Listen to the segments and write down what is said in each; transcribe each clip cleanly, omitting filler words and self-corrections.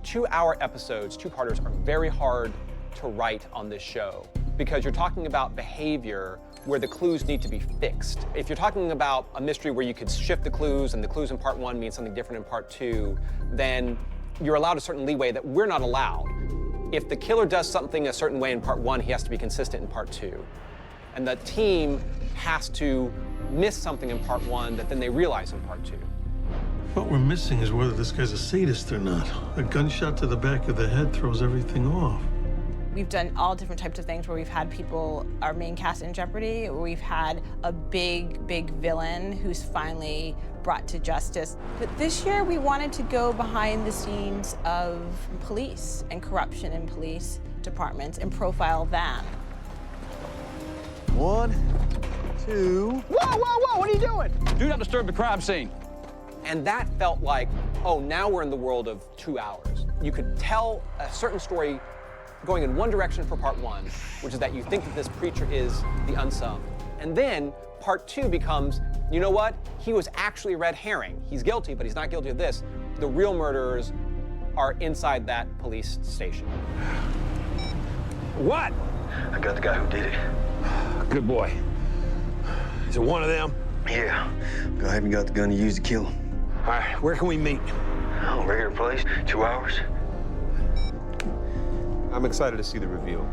2-hour episodes, two-parters, are very hard to write on this show because you're talking about behavior where the clues need to be fixed. If you're talking about a mystery where you could shift the clues and the clues in part 1 mean something different in part 2, then you're allowed a certain leeway that we're not allowed. If the killer does something a certain way in part 1, he has to be consistent in part 2. And the team has to miss something in part 1 that then they realize in part 2. What we're missing is whether this guy's a sadist or not. A gunshot to the back of the head throws everything off. We've done all different types of things where we've had people, our main cast in jeopardy, or we've had a big villain who's finally brought to justice. But this year we wanted to go behind the scenes of police and corruption in police departments and profile them. 1, 2. Whoa, what are you doing? Do not disturb the crime scene. And that felt like, oh, now we're in the world of 2 hours. You could tell a certain story going in one direction for part 1, which is that you think that this preacher is the unsung. And then part 2 becomes, you know what? He was actually a red herring. He's guilty, but he's not guilty of this. The real murderers are inside that police station. What? I got the guy who did it. Good boy. Is it one of them? Yeah. I haven't got the gun to use to kill him. All right, where can we meet? Oh, regular place, 2 hours. I'm excited to see the reveal.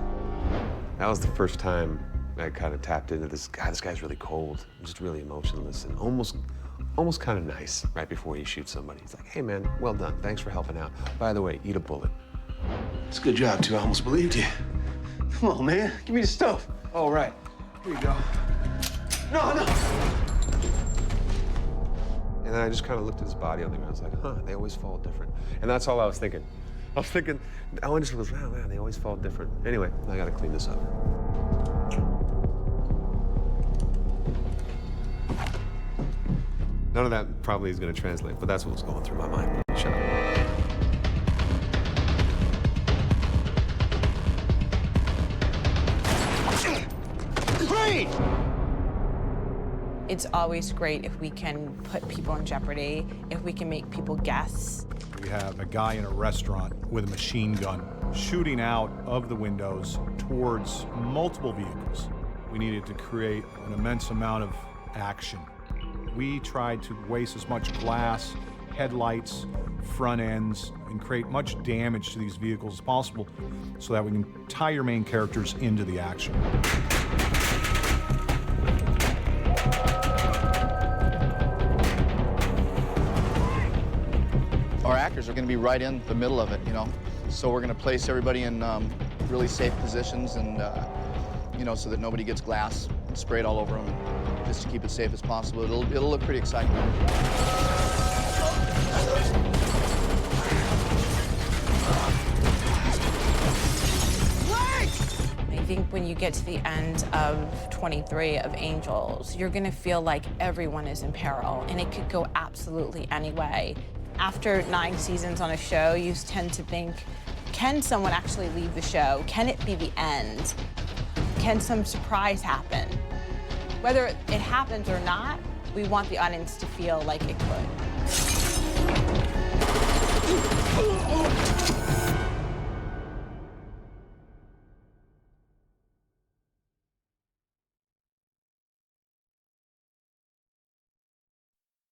That was the first time I kind of tapped into this guy. This guy's really cold, just really emotionless, and almost kind of nice right before he shoots somebody. He's like, hey man, well done, thanks for helping out. By the way, eat a bullet. It's a good job, too. I almost believed you. Come on, man. Give me the stuff. All right. Here you go. No. And then I just kind of looked at his body on the ground. I was like, huh, they always fall different. And that's all I was thinking. I just was, wow, man, they always fall different. Anyway, I gotta clean this up. None of that probably is gonna translate, but that's what was going through my mind. Shut up. Great! It's always great if we can put people in jeopardy, if we can make people guess. We have a guy in a restaurant with a machine gun shooting out of the windows towards multiple vehicles. We needed to create an immense amount of action. We tried to waste as much glass, headlights, front ends, and create much damage to these vehicles as possible so that we can tie your main characters into the action. Our actors are going to be right in the middle of it, you know. So we're going to place everybody in really safe positions and, you know, so that nobody gets glass sprayed all over them, just to keep it safe as possible. It'll look pretty exciting. I think when you get to the end of 23 of Angels, you're going to feel like everyone is in peril, and it could go absolutely any way. After 9 seasons on a show, you tend to think, can someone actually leave the show? Can it be the end? Can some surprise happen? Whether it happens or not, we want the audience to feel like it could.